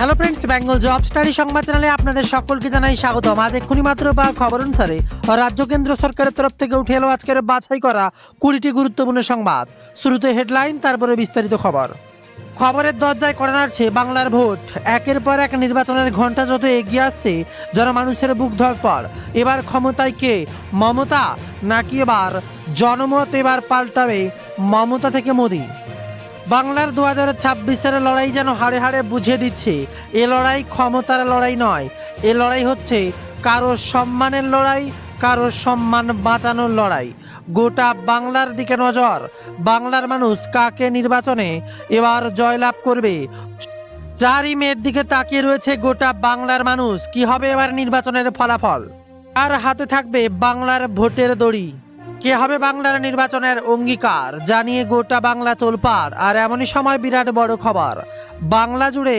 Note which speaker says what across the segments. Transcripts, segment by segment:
Speaker 1: Hello friends, Bengal job study সংবাদ চ্যানেলে আপনাদের সকলকে জানাই স্বাগতম। আজ এক্ষুনি মাত্র পাওয়া খবর অনুসারে রাজ্য কেন্দ্র সরকারের তরফ থেকে উঠে এলো আজকের বাছাই করা 20টি গুরুত্বপূর্ণ সংবাদ। শুরুতে হেডলাইন, তারপরে বিস্তারিত খবর। খবরের দরজায় কড়া নাড়ছে বাংলার ভোট। একের পর এক নির্বাচনের ঘণ্টা যত এগিয়ে আসছে, জনমানুষের বুক ধড়ফড়। এবার ক্ষমতায় কে, মমতা নাকি এবার জনমত এবার পাল্টাবে মমতা থেকে মোদি? বাংলার 2026 সালের লড়াই যেন হাড়ে হাড়ে বুঝিয়ে দিচ্ছে, এ লড়াই ক্ষমতার লড়াই নয়, এ লড়াই হচ্ছে কারো সম্মানের লড়াই, কারো সম্মান বাঁচানোর লড়াই। গোটা বাংলার দিকে নজর। বাংলার মানুষ কাকে নির্বাচনে এবার জয়লাভ করবে, 4ই মের দিকে তাকিয়ে রয়েছে গোটা বাংলার মানুষ। কি হবে এবার নির্বাচনের ফলাফল? আর হাতে থাকবে বাংলার ভোটের দড়ি। কে হবে বাংলার নির্বাচনের অঙ্গীকার, জানিয়ে গোটা বাংলা তোলপাড়। আর এমনই সময় বিরাট বড় খবর, বাংলা জুড়ে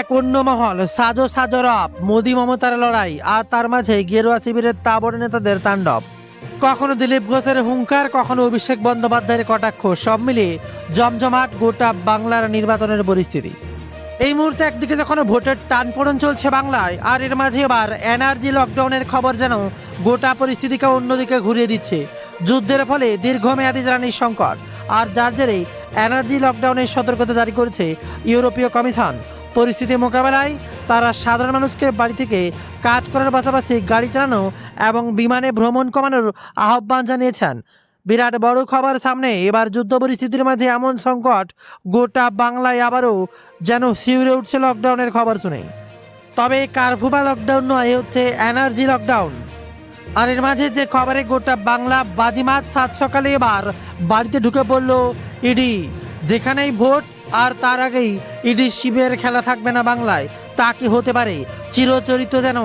Speaker 1: এক অন্য মহল, সাজো সাজো রব, মোদি মমতার লড়াই। আর তার মাঝে গেরুয়া শিবিরের তাবড় নেতাদের তাণ্ডব। কখনো দিলীপ ঘোষের হুঙ্কার, কখনো অভিষেক বন্দ্যোপাধ্যায়ের কটাক্ষ, সব মিলিয়ে জমজমাট গোটা বাংলার নির্বাচনের পরিস্থিতি। এই মুহূর্তে একদিকে যখন ভোটের টানপোড়েন চলছে বাংলায়, আর এর মাঝে এবার এনার্জি লকডাউনের খবর যেন গোটা পরিস্থিতিকে অন্যদিকে ঘুরিয়ে দিচ্ছে। যুদ্ধের ফলে দীর্ঘমেয়াদী জ্বালানির সংকট, আর যার জেরে এনার্জি লকডাউনের সতর্কতা জারি করেছে ইউরোপীয় কমিশন। পরিস্থিতি মোকাবেলায় তারা সাধারণ মানুষকে বাড়ি থেকে কাজ করার পাশাপাশি গাড়ি চালানো এবং বিমানে ভ্রমণ কমানোর আহ্বান জানিয়েছেন। বিরাট বড় খবর সামনে। এবার যুদ্ধ পরিস্থিতির মাঝে এমন সংকট, গোটা বাংলায় আবারও যেন শিউরে উঠছে লকডাউনের খবর শুনে। তবে কারফিউ বা লকডাউন নয়, হচ্ছে এনার্জি লকডাউন। আর এর মাঝে যে খবরে গোটা বাংলা বাজিমাত, সাত সকালে এবার বাড়িতে ঢুকে পড়ল ইডি। যেখানেই ভোট আর তার আগেই ইডি শিবের খেলা থাকবে না বাংলায়। তা কি হতে পারে? চিরচরিত যেন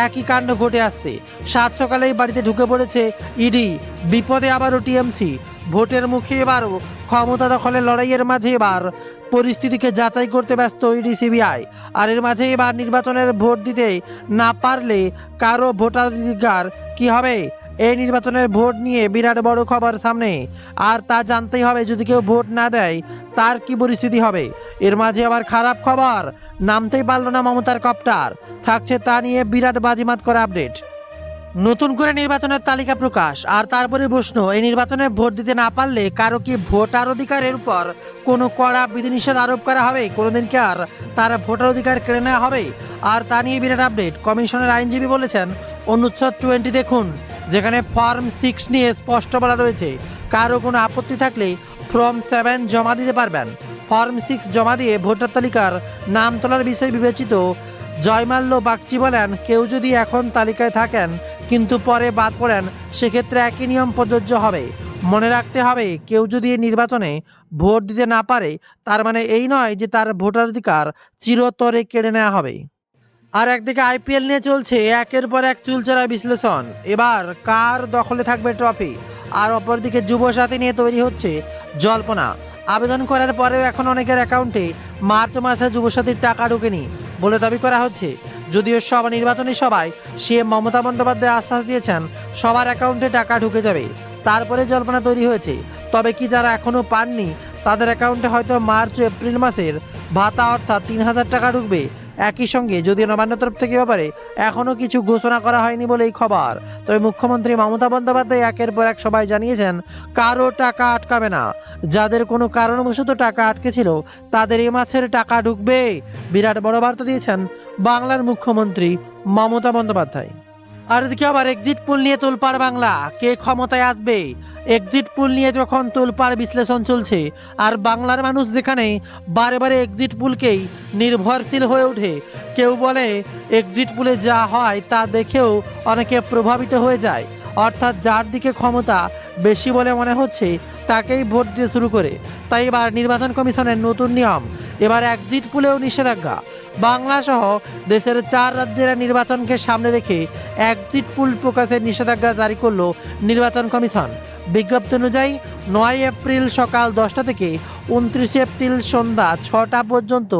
Speaker 1: একই কাণ্ড ঘটে আসছে। সাত সকালেই বাড়িতে ঢুকে পড়েছে ইডি। বিপদে আবারও টিএমসি। ভোটের মুখে এবারও ক্ষমতা দখলের লড়াইয়ের মাঝে এবার পরিস্থিতিকে যাচাই করতে ব্যস্ত ইডি সিবিআই। আর এর মাঝে এবার নির্বাচনের ভোট দিতে না পারলে কারো ভোটাধিকার কি হবে? এই নির্বাচনের ভোট নিয়ে বিরাট বড় খবর সামনে। আর তা জানতেই হবে, যদি কেউ ভোট না দেয় তার কি পরিস্থিতি হবে। এর মাঝে আবার খারাপ খবর, নামতেই পারল না মমতার কপ্টার। থাকছে তা নিয়ে বিরাট বাজিমাত করা আপডেট। নতুন করে নির্বাচনের তালিকা প্রকাশ, আর তারপরে প্রশ্ন, এই নির্বাচনে ভোট দিতে না পারলে কারো কি ভোটার অধিকারের উপর কোনো কড়া বিধিনিষেধ আরোপ করা হবে? কোনোদিন কি আর তার ভোটার অধিকার কেড়ে নেওয়া হবে? আর তা নিয়ে বিরাট আপডেট। কমিশনের আইনজীবী বলেছেন, অনুচ্ছেদ 20 দেখুন, যেখানে ফর্ম 6 নিয়ে স্পষ্ট বলা রয়েছে, কারো কোনো আপত্তি থাকলে ফর্ম 7 জমা দিতে পারবেন। ফর্ম 6 জমা দিয়ে ভোটার তালিকার নাম তোলার বিষয় বিবেচিত। জয়মাল্য বাগচি বলেন, কেউ যদি এখন তালিকায় থাকেন কিন্তু পরে বাদ পড়েন, সেক্ষেত্রে একই নিয়ম প্রযোজ্য হবে। মনে রাখতে হবে, কেউ যদি এই নির্বাচনে ভোট দিতে না পারে, তার মানে এই নয় যে তার ভোটাধিকার চিরতরে কেড়ে নেওয়া হবে। আর একদিকে আইপিএল নিয়ে চলছে একের পর এক চুলচেরা বিশ্লেষণ। এবার কার দখলে থাকবে ট্রফি? আর অপরদিকে যুবসাথী নিয়ে তৈরি হচ্ছে জল্পনা। আবেদন করার পরেও এখন অনেকের অ্যাকাউন্টে মার্চ মাসে যুবসাথীর টাকা ঢোকেনি বলে দাবি করা হচ্ছে। যদিও সব নির্বাচনী সভায় সিএম মমতা বন্দ্যোপাধ্যায় আশ্বাস দিয়েছেন সবার অ্যাকাউন্টে টাকা ঢুকে যাবে। তারপরে জল্পনা তৈরি হয়েছে। তবে কি যারা এখনও পাননি তাদের অ্যাকাউন্টে হয়তো মার্চ ও এপ্রিল মাসের ভাতা অর্থাৎ 3000 টাকা ঢুকবে। একই সঙ্গে যদিও নবান্নের তরফ থেকে ব্যাপারে এখনও কিছু ঘোষণা করা হয়নি বলেই খবর। তবে মুখ্যমন্ত্রী মমতা বন্দ্যোপাধ্যায় একের পর এক সবাই জানিয়েছেন, কারো টাকা আটকাবে না। যাদের কোনো কারণবশত টাকা আটকে ছিল তাদের এ মাসের টাকা ঢুকবে। বিরাট বড় বার্তা দিয়েছেন বাংলার মুখ্যমন্ত্রী মমতা বন্দ্যোপাধ্যায়। আর এদিকে আবার এক্সিট পোল নিয়ে তোলপাড় বাংলা, কে ক্ষমতায় আসবে? এক্সিট পোল নিয়ে যখন তোলপাড় বিশ্লেষণ চলছে, আর বাংলার মানুষ যেখানে বারে বারে এক্সিট পোলকেই নির্ভরশীল হয়ে ওঠে। কেউ বলে এক্সিট পোলে যা হয় তা দেখেও অনেকে প্রভাবিত হয়ে যায়, অর্থাৎ যার দিকে ক্ষমতা বেশি বলে মনে হচ্ছে তাকেই ভোট দিতে শুরু করে। তাই এবার নির্বাচন কমিশনের নতুন নিয়ম, এবার এক্সিট পোলেও নিষেধাজ্ঞা। বাংলা সহ দেশের 4 রাজ্যের নির্বাচনকে সামনে রেখে এক্সিট পোল প্রকাশের নিষেধাজ্ঞা জারি করল নির্বাচন কমিশন। বিজ্ঞপ্তি অনুযায়ী 9 এপ্রিল সকাল 10টা থেকে 29 এপ্রিল সন্ধ্যা 6টা পর্যন্ত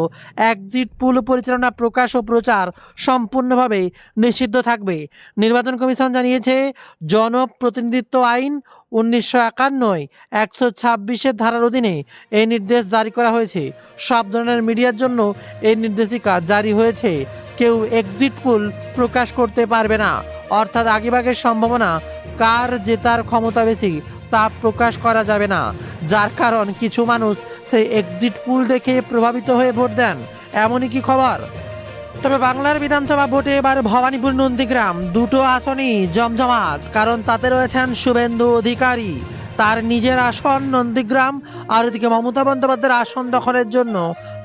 Speaker 1: এক্সিট পোল পরিচালনা, প্রকাশ ও প্রচার সম্পূর্ণভাবে নিষিদ্ধ থাকবে। নির্বাচন কমিশন জানিয়েছে, জনপ্রতিনিধিত্ব আইন 1951 126 ধারার অধীনে এই নির্দেশ জারি করা হয়েছে। সব ধরনের মিডিয়ার জন্য এই নির্দেশিকা জারি হয়েছে। কেউ এক্সিট পোল প্রকাশ করতে পারবে না, অর্থাৎ আগেভাগের সম্ভাবনা কার জেতার ক্ষমতা বেশি তা প্রকাশ করা যাবে না। যার কারণ কিছু মানুষ সেই এক্সিট পোল দেখে প্রভাবিত হয়ে ভোট দেন, এমনই কি খবর। তবে বাংলার বিধানসভা ভোটে এবার ভবানীপুর নন্দীগ্রাম দুটো আসনই জমজমাট, কারণ তাতে রয়েছেন শুভেন্দু অধিকারী। তার নিজের আসন নন্দীগ্রাম, আর এদিকে মমতা বন্দ্যোপাধ্যায়ের আসন দখলের জন্য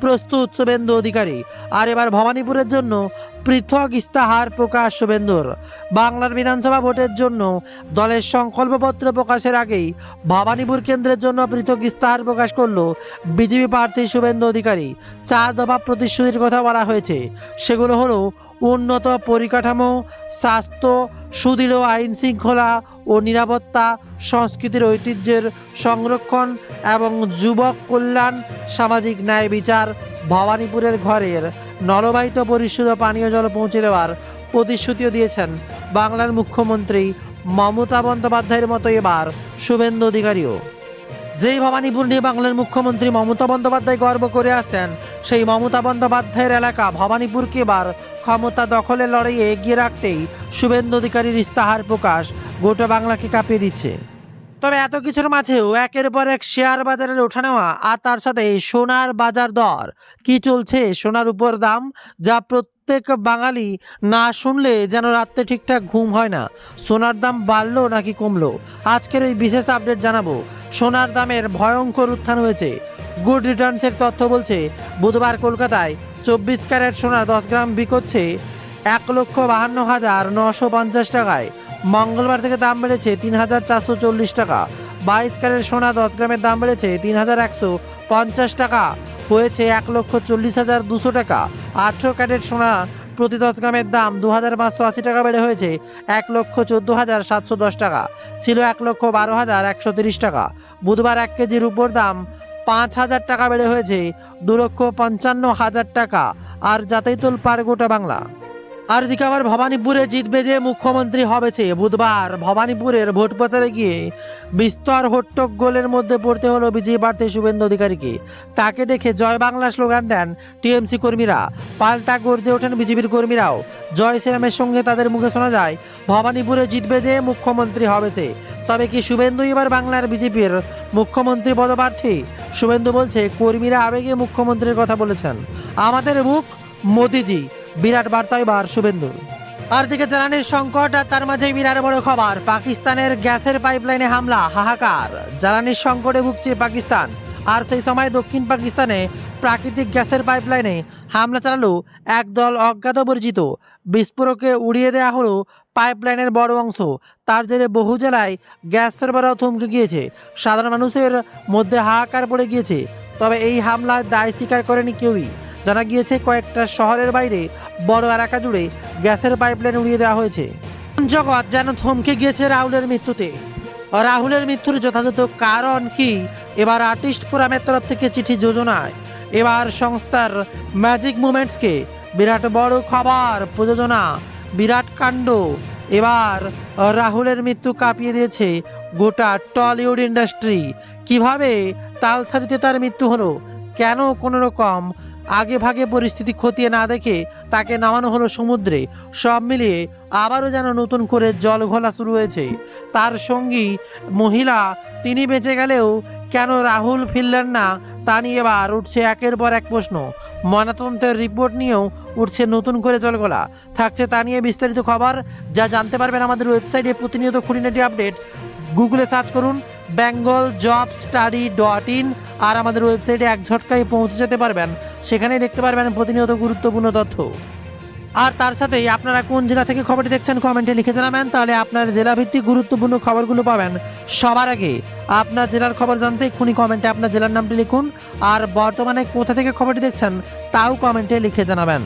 Speaker 1: প্রস্তুত শুভেন্দু অধিকারী। আর এবার ভবানীপুরের জন্য পৃথক ইস্তাহার প্রকাশ শুভেন্দুর। বাংলার বিধানসভা ভোটের জন্য দলের সংকল্পপত্র প্রকাশের আগেই ভবানীপুর কেন্দ্রের জন্য পৃথক ইস্তাহার প্রকাশ করল বিজেপি প্রার্থী শুভেন্দু অধিকারী। 4 দফা প্রতিশ্রুতির কথা বলা হয়েছে। সেগুলো হলো উন্নত পরিকাঠামো, স্বাস্থ্য, সুদৃঢ় আইন শৃঙ্খলা ও নিরাপত্তা, সংস্কৃতির ঐতিহ্যের সংরক্ষণ এবং যুবক কল্যাণ, সামাজিক ন্যায় বিচার, ভবানীপুরের ঘরের নলবাহিত পরিশুদ্ধ পানীয় জল পৌঁছে দেওয়ার প্রতিশ্রুতিও দিয়েছেন বাংলার মুখ্যমন্ত্রী মমতা বন্দ্যোপাধ্যায়ের মতো এবার শুভেন্দু অধিকারীও। যেই ভবানীপুর নিয়ে বাংলার মুখ্যমন্ত্রী মমতা বন্দ্যোপাধ্যায় গর্ব করে আসেন, সেই মমতা বন্দ্যোপাধ্যায়ের এলাকা ভবানীপুরকে এবার ক্ষমতা দখলের লড়াইয়ে এগিয়ে রাখতেই শুভেন্দু অধিকারীর ইস্তাহার প্রকাশ গোটা বাংলাকে কাঁপিয়ে দিচ্ছে। তবে এত কিছুর মাঝেও একের পর এক শেয়ার বাজারের ওঠানামা, আর তার সাথে সোনার বাজার দর কি চলছে, সোনার উপর দাম, যা প্রত্যেক বাঙালি না শুনলে যেন রাত্রে ঠিকঠাক ঘুম হয় না। সোনার দাম বাড়লো নাকি কমলো, আজকের এই বিশেষ আপডেট জানাবো। সোনার দামের ভয়ঙ্কর উত্থান হয়েছে। গুড রিটার্নসের তথ্য বলছে, বুধবার কলকাতায় 24 ক্যারেট সোনা 10 গ্রাম বিকোচ্ছে 1,52,950 টাকায়। মঙ্গলবার থেকে দাম বেড়েছে 3,440 টাকা। 22 ক্যারেট সোনা 10 গ্রামের দাম বেড়েছে 3,150 টাকা, হয়েছে 1,40,200 টাকা। 18 ক্যারেট সোনা প্রতি 10 গ্রামের দাম 2,580 টাকা বেড়ে হয়েছে 1,14,710 টাকা, ছিল 1,12,130 টাকা। বুধবার 1 কেজি রূপোর দাম 5,000 টাকা বেড়ে হয়েছে 2,55,000 টাকা। আর যাতেই তোলপাড় গোটা বাংলা। আর এদিকে আবার ভবানীপুরে জিতবে যে মুখ্যমন্ত্রী হবে সে। বুধবার ভবানীপুরের ভোট প্রচারে গিয়ে বিস্তর হট্টগোলের মধ্যে পড়তে হলো বিজেপি প্রার্থী শুভেন্দু অধিকারীকে। তাকে দেখে জয় বাংলা স্লোগান দেন টিএমসি কর্মীরা, পাল্টা গর্জে ওঠেন বিজেপির কর্মীরাও। জয় শ্রীরামের সঙ্গে তাদের মুখে শোনা যায়, ভবানীপুরে জিতবে যে মুখ্যমন্ত্রী হবে সে। তবে কি শুভেন্দু এবার বাংলার বিজেপির মুখ্যমন্ত্রী পদপ্রার্থী? শুভেন্দু বলছে, কর্মীরা আবেগে মুখ্যমন্ত্রীর কথা বলেছেন, আমাদের মুখ মোদিজি। বিরাট বার্তা এবার শুভেন্দুর। আর দিকে জ্বালানির সংকট, আর তার মাঝে বিরাট বড় খবর, পাকিস্তানের গ্যাসের পাইপলাইনে হামলা, হাহাকার। জ্বালানির সংকটে ভুগছে পাকিস্তান, আর সেই সময় দক্ষিণ পাকিস্তানে প্রাকৃতিক গ্যাসের পাইপলাইনে হামলা চালালো একদল অজ্ঞাত পরিচিত। বিস্ফোরকে উড়িয়ে দেওয়া হলো পাইপলাইনের বড় অংশ। তার জেরে বহু জেলায় গ্যাস সরবরাহ থমকে গিয়েছে। সাধারণ মানুষের মধ্যে হাহাকার পড়ে গিয়েছে। তবে এই হামলার দায় স্বীকার করেনি কেউই। জানা গিয়েছে, কয়েকটা শহরের বাইরে বড় এলাকা জুড়ে গ্যাসের পাইপলাইন উড়িয়ে দেওয়া হয়েছে। জগৎ যেন থমকে গিয়েছে রাহুলের মৃত্যুতে। রাহুলের মৃত্যুর যথাযথ কারণ কি, এবার আর্টিস্ট ফোরামের তরফ থেকে চিঠি যোজনায়। এবার সংস্থার ম্যাজিক মুভমেন্টসকে বিরাট বড় খবর, প্রযোজনা বিরাট কাণ্ড। এবার রাহুলের মৃত্যু কাঁপিয়ে দিয়েছে গোটা টলিউড ইন্ডাস্ট্রি। কিভাবে তালসারিতে তার মৃত্যু হলো, কেন কোনো রকম আগে ভাগে পরিস্থিতি খতিয়ে না দেখে তাকে নামানো হলো সমুদ্রে, সব মিলিয়ে আবারও যেন নতুন করে জল ঘোলা শুরু হয়েছে। তার সঙ্গী মহিলা, তিনি বেঁচে গেলেও কেন রাহুল ফিরলেন না, তা নিয়ে এবার উঠছে একের পর এক প্রশ্ন। ময়নাতদন্তের রিপোর্ট নিয়েও উঠছে নতুন করে জলগোলা। থাকছে তা নিয়ে বিস্তারিত খবর, যা জানতে পারবেন আমাদের ওয়েবসাইটে প্রতিনিয়ত খুঁটিনাটি আপডেট। গুগলে সার্চ করুন bengaljobstudy.in, আর আমাদের ওয়েবসাইটে এক ঝটকায় পৌঁছে যেতে পারবেন। সেখানেই দেখতে পারবেন প্রতিনিয়ত গুরুত্বপূর্ণ তথ্য। আর তার সাথেই আপনারা কোন জেলা থেকে খবরটি দেখছেন কমেন্টে লিখে জানাবেন, তাহলে আপনার জেলাভিত্তিক গুরুত্বপূর্ণ খবরগুলো পাবেন সবার আগে। আপনার জেলার খবর জানতে এক্ষুনি কমেন্টে আপনার জেলার নামটি লিখুন, আর বর্তমানে কোথা থেকে খবরটি দেখছেন তাও কমেন্টে লিখে জানাবেন।